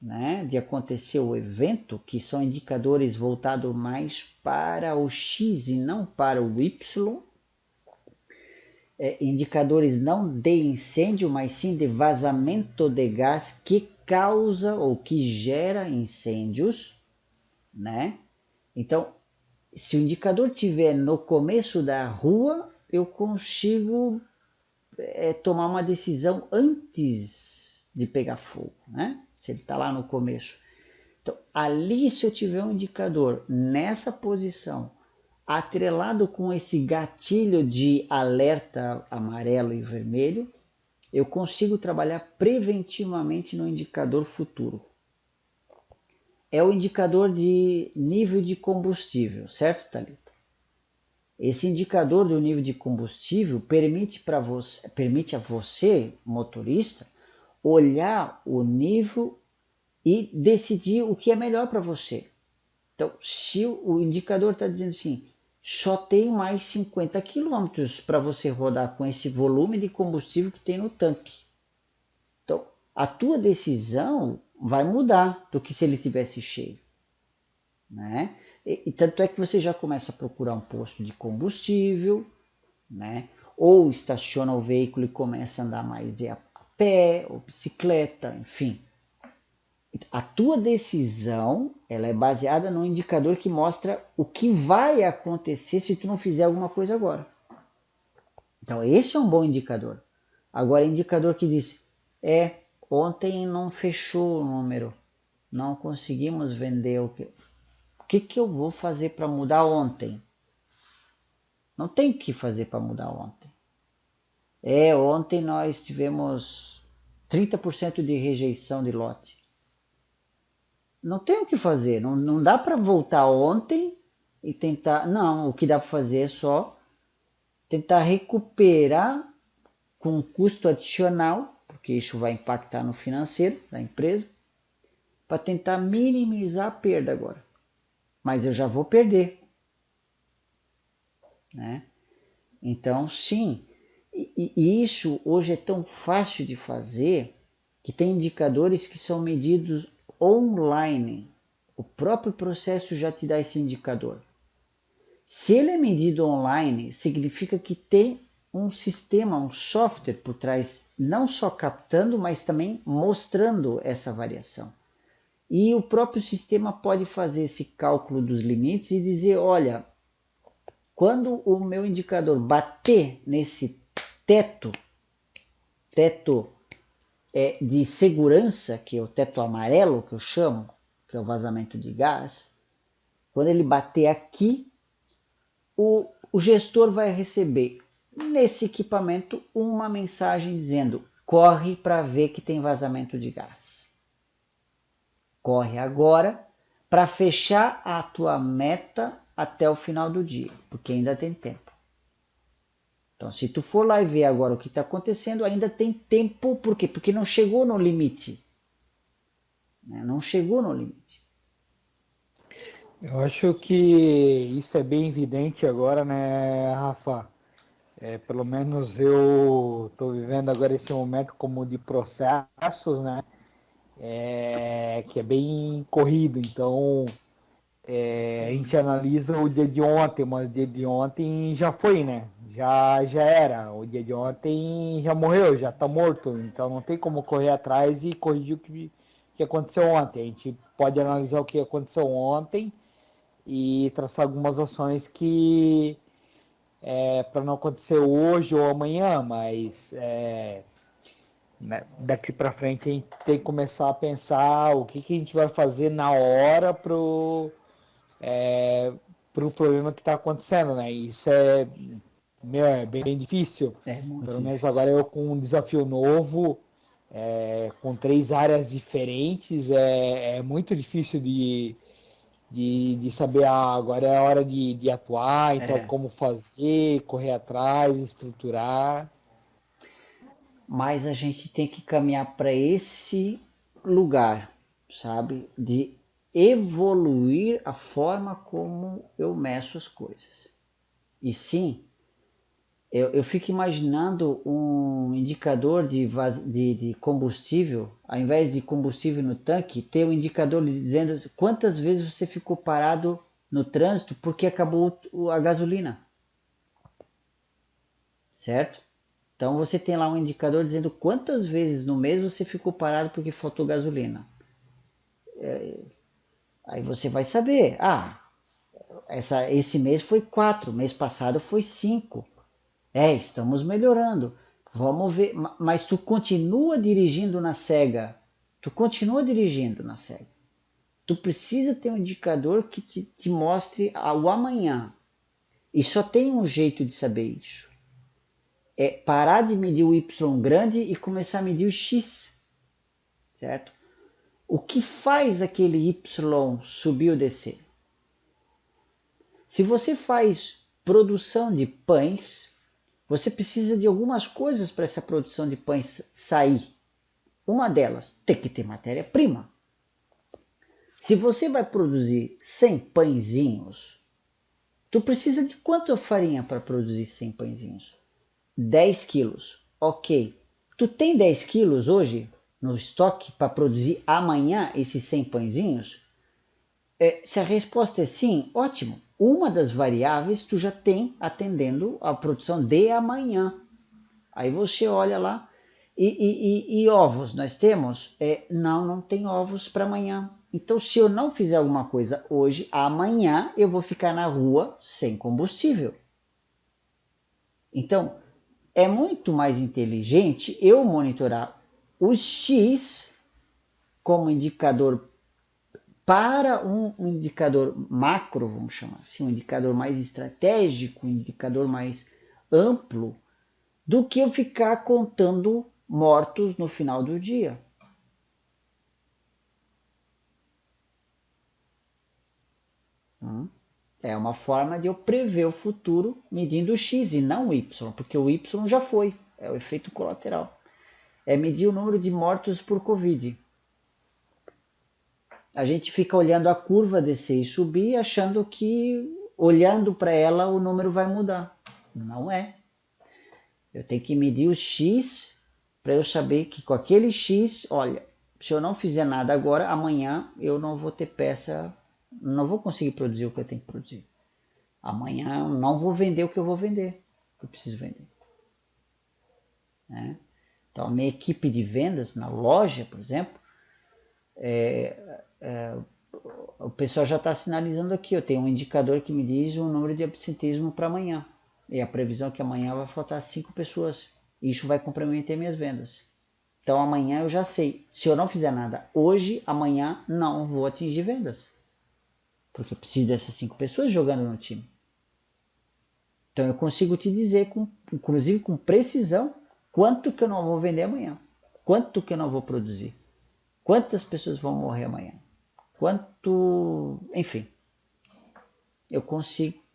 né, de acontecer o evento, que são indicadores voltados mais para o X e não para o Y, indicadores não de incêndio, mas sim de vazamento de gás que causa ou que gera incêndios, né? Então, se o indicador tiver no começo da rua, eu consigo tomar uma decisão antes de pegar fogo, né? Se ele está lá no começo. Então, ali, se eu tiver um indicador nessa posição, atrelado com esse gatilho de alerta amarelo e vermelho, eu consigo trabalhar preventivamente no indicador futuro. É o indicador de nível de combustível, certo, Thalita? Esse indicador do nível de combustível permite a você, motorista, olhar o nível e decidir o que é melhor para você. Então, se o indicador está dizendo assim, só tem mais 50 quilômetros para você rodar com esse volume de combustível que tem no tanque. Então, a tua decisão vai mudar do que se ele tivesse cheio. Né? E tanto é que você já começa a procurar um posto de combustível, né? Ou estaciona o veículo e começa a andar mais a pé, ou bicicleta, enfim. A tua decisão, ela é baseada num indicador que mostra o que vai acontecer se tu não fizer alguma coisa agora. Então, esse é um bom indicador. Agora, indicador que diz, ontem não fechou o número, não conseguimos vender o que eu vou fazer para mudar ontem? Não tem o que fazer para mudar ontem. Ontem nós tivemos 30% de rejeição de lote. Não tem o que fazer, não dá para voltar ontem e tentar. Não, o que dá para fazer é só tentar recuperar com um custo adicional, porque isso vai impactar no financeiro da empresa, para tentar minimizar a perda agora. Mas eu já vou perder, né? Então, sim, e isso hoje é tão fácil de fazer que tem indicadores que são medidos online. O próprio processo já te dá esse indicador. Se ele é medido online, significa que tem um sistema, um software por trás, não só captando, mas também mostrando essa variação. E o próprio sistema pode fazer esse cálculo dos limites e dizer, olha, quando o meu indicador bater nesse teto de segurança, que é o teto amarelo que eu chamo, que é o vazamento de gás, quando ele bater aqui, o gestor vai receber nesse equipamento uma mensagem dizendo: corre para ver que tem vazamento de gás. Corre agora para fechar a tua meta até o final do dia, porque ainda tem tempo. Então, se tu for lá e ver agora o que está acontecendo, ainda tem tempo. Por quê? Porque não chegou no limite. Não chegou no limite. Eu acho que isso é bem evidente agora, né, Rafa? Pelo menos eu estou vivendo agora esse momento como de processos, né? Que é bem corrido. Então, a gente analisa o dia de ontem, mas o dia de ontem já foi, né? Já era. O dia de ontem já morreu, já está morto. Então não tem como correr atrás e corrigir o que aconteceu ontem. A gente pode analisar o que aconteceu ontem e traçar algumas ações que para não acontecer hoje ou amanhã, mas né, daqui para frente a gente tem que começar a pensar o que a gente vai fazer na hora pro problema que está acontecendo, né? Isso é bem difícil. É muito Pelo menos difícil. agora eu com um desafio novo, com 3 áreas diferentes, é muito difícil de saber, agora é a hora de atuar, então como fazer, correr atrás, estruturar. Mas a gente tem que caminhar para esse lugar, sabe? De evoluir a forma como eu meço as coisas. E sim, eu fico imaginando um indicador de combustível, ao invés de combustível no tanque, ter um indicador dizendo quantas vezes você ficou parado no trânsito porque acabou a gasolina. Certo? Então você tem lá um indicador dizendo quantas vezes no mês você ficou parado porque faltou gasolina. Aí você vai saber, esse mês foi 4, mês passado foi 5. Estamos melhorando. Vamos ver, mas tu continua dirigindo na cega. Tu continua dirigindo na cega. Tu precisa ter um indicador que te mostre o amanhã. E só tem um jeito de saber isso. É parar de medir o Y grande e começar a medir o X. Certo? O que faz aquele Y subir ou descer? Se você faz produção de pães, você precisa de algumas coisas para essa produção de pães sair. Uma delas, tem que ter matéria-prima. Se você vai produzir 100 pãezinhos, tu precisa de quanta farinha para produzir 100 pãezinhos? 10 quilos. Ok. Tu tem 10 quilos hoje no estoque para produzir amanhã esses 100 pãezinhos? Se a resposta é sim, ótimo. Uma das variáveis tu já tem atendendo a produção de amanhã. Aí você olha lá, e ovos nós temos? Não tem ovos para amanhã. Então, se eu não fizer alguma coisa hoje, amanhã eu vou ficar na rua sem combustível. Então, é muito mais inteligente eu monitorar os X como indicador para um indicador macro, vamos chamar assim, um indicador mais estratégico, um indicador mais amplo, do que eu ficar contando mortos no final do dia. É uma forma de eu prever o futuro medindo o X e não o Y, porque o Y já foi, é o efeito colateral. É medir o número de mortos por Covid. A gente fica olhando a curva descer e subir, achando que olhando para ela o número vai mudar. Não é. Eu tenho que medir o X para eu saber que com aquele X, olha, se eu não fizer nada agora, amanhã eu não vou ter peça, não vou conseguir produzir o que eu tenho que produzir. Amanhã eu não vou vender o que eu vou vender, o que eu preciso vender. Né? Então, a minha equipe de vendas, na loja, por exemplo, o pessoal já está sinalizando aqui, eu tenho um indicador que me diz o número de absenteísmo para amanhã. E a previsão é que amanhã vai faltar 5 pessoas. Isso vai comprometer minhas vendas. Então amanhã eu já sei. Se eu não fizer nada hoje, amanhã não vou atingir vendas. Porque eu preciso dessas 5 pessoas jogando no time. Então eu consigo te dizer, inclusive com precisão, quanto que eu não vou vender amanhã. Quanto que eu não vou produzir. Quantas pessoas vão morrer amanhã. Quanto... Enfim. Eu consigo.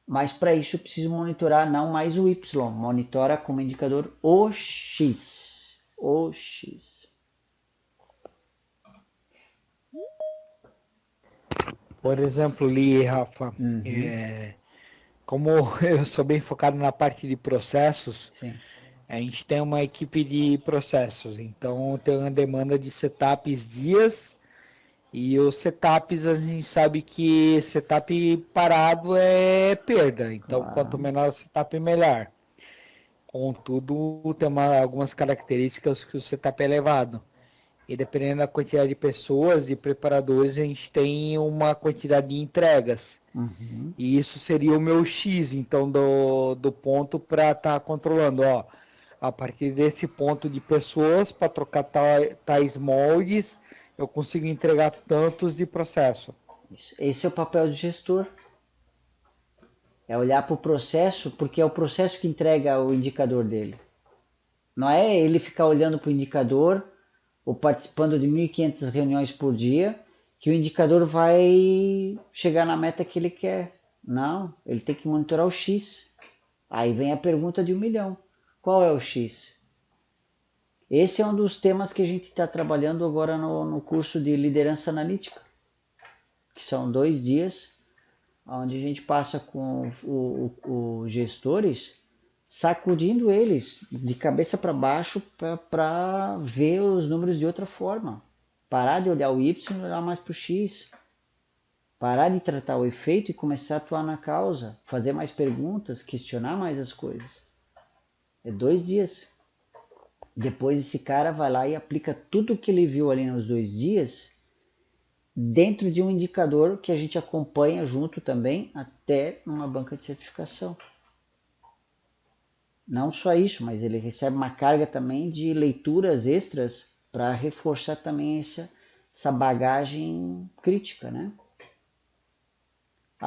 Mas para isso eu preciso monitorar não mais o Y. Monitora como indicador o X. O X. Por exemplo, ali, Rafa, como eu sou bem focado na parte de processos, Sim. a gente tem uma equipe de processos, então tem uma demanda de setups dias, e os setups a gente sabe que setup parado é perda, então quanto Claro. menor o setup melhor. Contudo, tem algumas características que o setup é elevado. E dependendo da quantidade de pessoas, de preparadores, a gente tem uma quantidade de entregas. Uhum. E isso seria o meu X, então, do ponto para estar controlando. Ó, a partir desse ponto de pessoas, para trocar tais moldes, eu consigo entregar tantos de processo. Esse é o papel do gestor. É olhar para o processo, porque é o processo que entrega o indicador dele. Não é ele ficar olhando para o indicador ou participando de 1.500 reuniões por dia que o indicador vai chegar na meta que ele quer. Não, ele tem que monitorar o X. Aí vem a pergunta de 1 milhão. Qual é o X? Esse é um dos temas que a gente está trabalhando agora no curso de liderança analítica, que são 2 dias, onde a gente passa com os gestores, sacudindo eles de cabeça para baixo para ver os números de outra forma. Parar de olhar o Y e olhar mais para o X. Parar de tratar o efeito e começar a atuar na causa. Fazer mais perguntas, questionar mais as coisas. É 2 dias. Depois esse cara vai lá e aplica tudo o que ele viu ali nos 2 dias dentro de um indicador que a gente acompanha junto também até numa banca de certificação. Não só isso, mas ele recebe uma carga também de leituras extras para reforçar também essa bagagem crítica, né?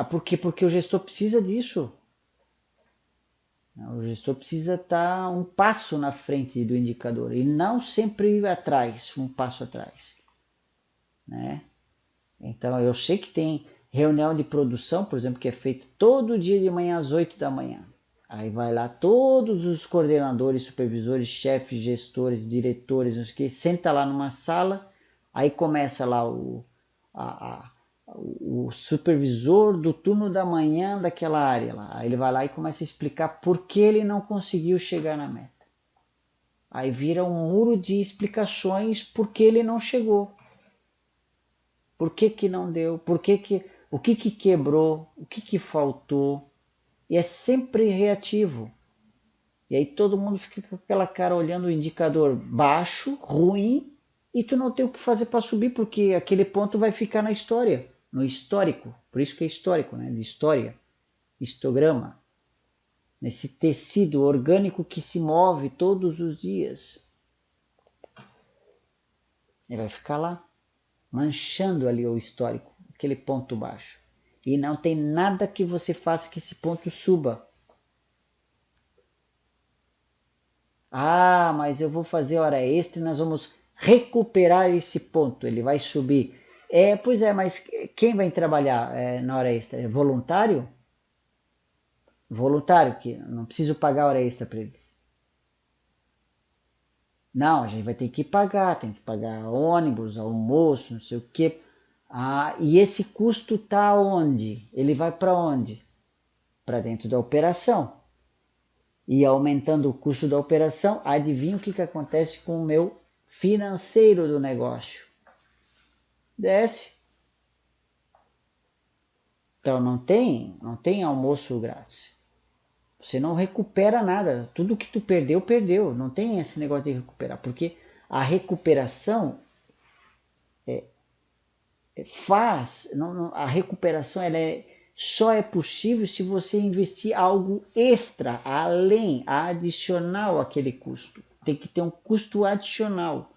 Por quê? Porque o gestor precisa disso. O gestor precisa estar um passo na frente do indicador e não sempre atrás, um passo atrás, né? Então eu sei que tem reunião de produção, por exemplo, que é feita todo dia de manhã às 8 da manhã. Aí vai lá todos os coordenadores, supervisores, chefes, gestores, diretores, não sei o que, senta lá numa sala, aí começa lá o supervisor do turno da manhã daquela área lá. Aí ele vai lá e começa a explicar por que ele não conseguiu chegar na meta. Aí vira um muro de explicações por que ele não chegou. Por que que não deu? O que que quebrou? O que que faltou? E é sempre reativo. E aí todo mundo fica com aquela cara olhando o indicador baixo, ruim, e tu não tem o que fazer para subir, porque aquele ponto vai ficar na história, no histórico. Por isso que é histórico, né? De história, histograma. Nesse tecido orgânico que se move todos os dias. Ele vai ficar lá, manchando ali o histórico, aquele ponto baixo. E não tem nada que você faça que esse ponto suba. Ah, mas eu vou fazer hora extra e nós vamos recuperar esse ponto, ele vai subir. Pois é, mas quem vai trabalhar na hora extra? É voluntário? Voluntário, que não preciso pagar hora extra para eles. Não, a gente vai ter que pagar, tem que pagar ônibus, almoço, não sei o quê. Ah, e esse custo tá onde? Ele vai para onde? Para dentro da operação. E aumentando o custo da operação, adivinha o que acontece com o meu financeiro do negócio? Desce. Então não tem almoço grátis. Você não recupera nada. Tudo que tu perdeu, perdeu. Não tem esse negócio de recuperar, porque a recuperação a recuperação só é possível se você investir algo extra, além, adicional àquele custo. Tem que ter um custo adicional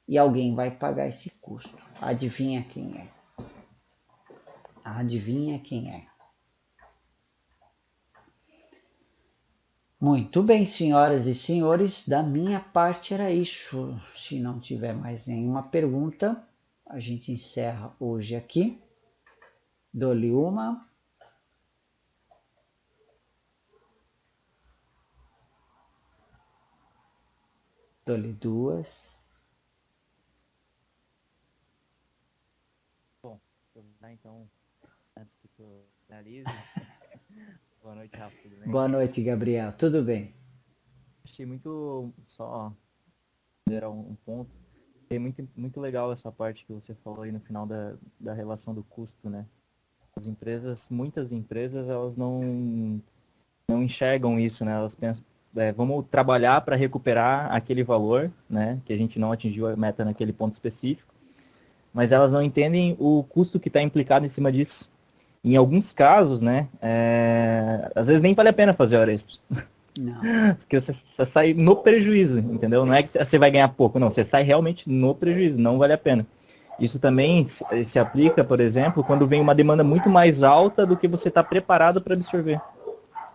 e alguém vai pagar esse custo. Adivinha quem é? Adivinha quem é? Muito bem, senhoras e senhores, da minha parte era isso. Se não tiver mais nenhuma pergunta, a gente encerra hoje aqui. Dou-lhe uma. Dou-lhe duas. Bom, vou dar então, antes que tu finalize. Boa noite, Rafa, tudo bem? Boa noite, Gabriel. Tudo bem? Achei muito, só considerar um ponto, achei muito legal essa parte que você falou aí no final da relação do custo, né? Muitas empresas, elas não enxergam isso, né? Elas pensam, vamos trabalhar para recuperar aquele valor, né? Que a gente não atingiu a meta naquele ponto específico, mas elas não entendem o custo que está implicado em cima disso. Em alguns casos, né, às vezes nem vale a pena fazer hora extra. Não. Porque você sai no prejuízo, entendeu? Não é que você vai ganhar pouco, não. Você sai realmente no prejuízo, não vale a pena. Isso também se aplica, por exemplo, quando vem uma demanda muito mais alta do que você está preparado para absorver.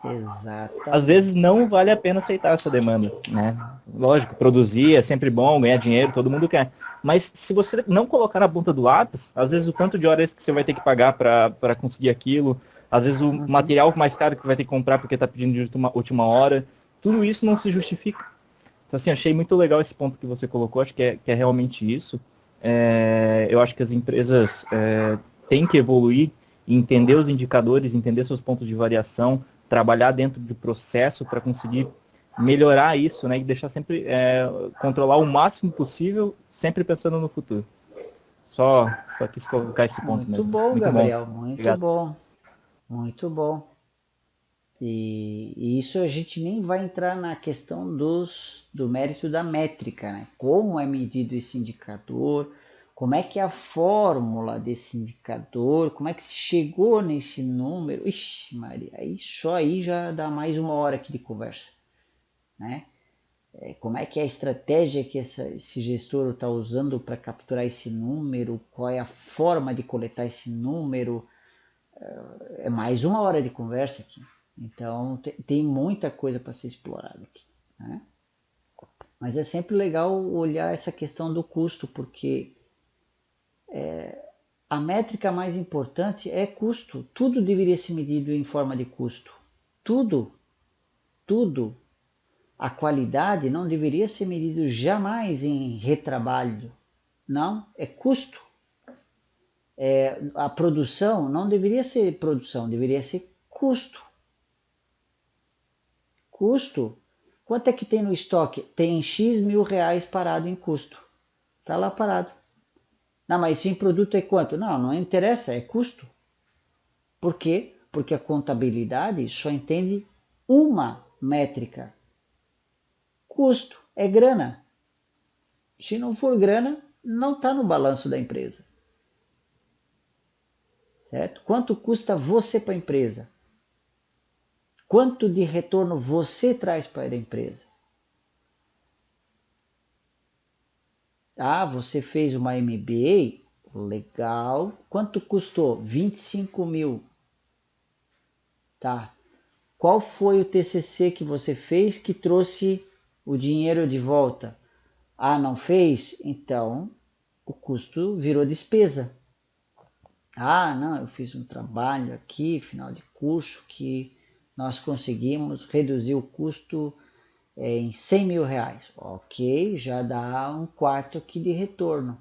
Exatamente. Às vezes não vale a pena aceitar essa demanda, né? Lógico, produzir é sempre bom, ganhar dinheiro, todo mundo quer. Mas se você não colocar na ponta do lápis, às vezes o tanto de horas que você vai ter que pagar para conseguir aquilo, às vezes o material mais caro que vai ter que comprar porque está pedindo de última hora, tudo isso não se justifica. Então, assim, achei muito legal esse ponto que você colocou, acho que é realmente isso. Eu acho que as empresas têm que evoluir, entender os indicadores, entender seus pontos de variação, trabalhar dentro do processo para conseguir melhorar isso, né, e deixar sempre, controlar o máximo possível, sempre pensando no futuro. Só quis colocar esse ponto Muito mesmo. bom, Muito Gabriel. bom. Muito Obrigado. bom. Muito bom. E isso a gente nem vai entrar na questão do mérito da métrica, né? Como é medido esse indicador, como é que é a fórmula desse indicador, como é que se chegou nesse número. Ixi, Maria, só aí já dá mais uma hora aqui de conversa, né? Como é que é a estratégia que esse gestor está usando para capturar esse número, qual é a forma de coletar esse número, é mais uma hora de conversa aqui. Então tem muita coisa para ser explorada aqui, né? Mas é sempre legal olhar essa questão do custo, porque a métrica mais importante é custo. Tudo deveria ser medido em forma de custo. Tudo, tudo. A qualidade não deveria ser medido jamais em retrabalho. Não, é custo. A produção não deveria ser produção, deveria ser custo. Custo. Quanto é que tem no estoque? Tem X mil reais parado em custo. Tá lá parado. Não, mas esse produto é quanto? Não, não interessa, é custo. Por quê? Porque a contabilidade só entende uma métrica. Custo é grana. Se não for grana, não está no balanço da empresa. Certo? Quanto custa você para a empresa? Quanto de retorno você traz para a empresa? Ah, você fez uma MBA? Legal. Quanto custou? 25 mil. Tá. Qual foi o TCC que você fez que trouxe o dinheiro de volta? Ah, não fez? Então, o custo virou despesa. Ah, não, eu fiz um trabalho aqui, final de curso, que nós conseguimos reduzir o custo em 100 mil reais. Ok, já dá um quarto aqui de retorno.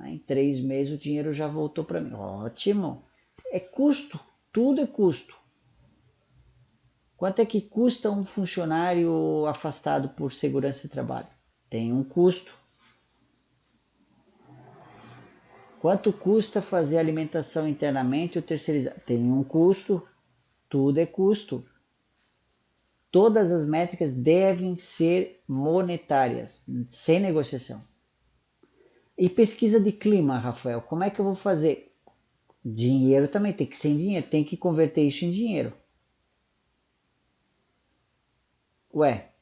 Em 3 meses o dinheiro já voltou para mim. Ótimo. É custo, tudo é custo. Quanto é que custa um funcionário afastado por segurança de trabalho? Tem um custo. Quanto custa fazer alimentação internamente ou terceirizar? Tem um custo. Tudo é custo. Todas as métricas devem ser monetárias, sem negociação. E pesquisa de clima, Rafael, como é que eu vou fazer? Dinheiro também tem que ser em dinheiro, tem que converter isso em dinheiro. Ué,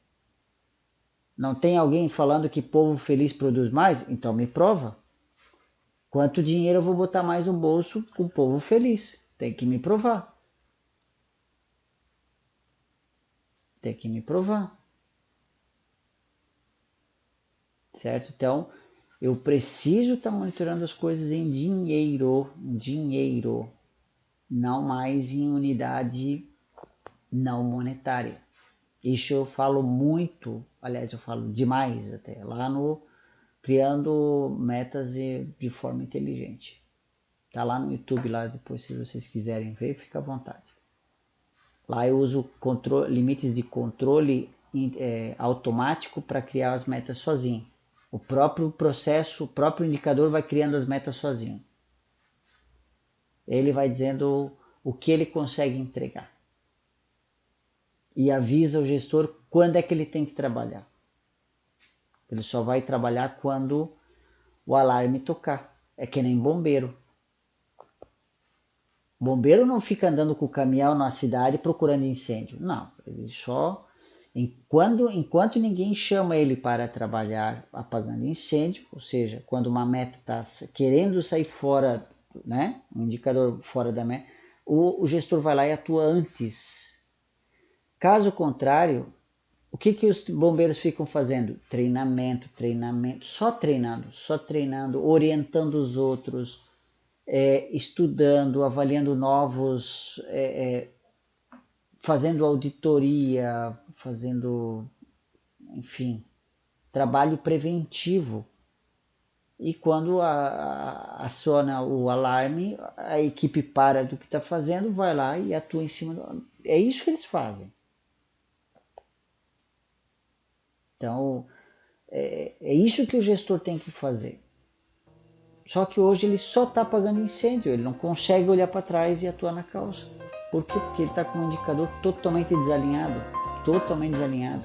não tem alguém falando que povo feliz produz mais? Então me prova. Quanto dinheiro eu vou botar mais no bolso com o povo feliz? Tem que me provar. Tem que me provar. Certo? Então, eu preciso estar monitorando as coisas em dinheiro, não mais em unidade não monetária. Isso eu falo muito, aliás, eu falo demais até, lá no Criando Metas de Forma Inteligente. Tá lá no YouTube, lá depois, se vocês quiserem ver, fica à vontade. Lá eu uso limites de controle automático para criar as metas sozinho. O próprio processo, o próprio indicador vai criando as metas sozinho. Ele vai dizendo o que ele consegue entregar. E avisa o gestor quando é que ele tem que trabalhar. Ele só vai trabalhar quando o alarme tocar. É que nem bombeiro. Bombeiro não fica andando com o caminhão na cidade procurando incêndio. Não, ele só... Enquanto ninguém chama ele para trabalhar apagando incêndio, ou seja, quando uma meta está querendo sair fora, né, um indicador fora da meta, o gestor vai lá e atua antes. Caso contrário, o que os bombeiros ficam fazendo? Treinamento, só treinando, orientando os outros, estudando, avaliando novos, fazendo auditoria, fazendo, enfim, trabalho preventivo. E quando aciona o alarme, a equipe para do que está fazendo, vai lá e atua em cima do... É isso que eles fazem. Então, é isso que o gestor tem que fazer. Só que hoje ele só está apagando incêndio, ele não consegue olhar para trás e atuar na causa. Por quê? Porque ele está com um indicador totalmente desalinhado. Totalmente desalinhado.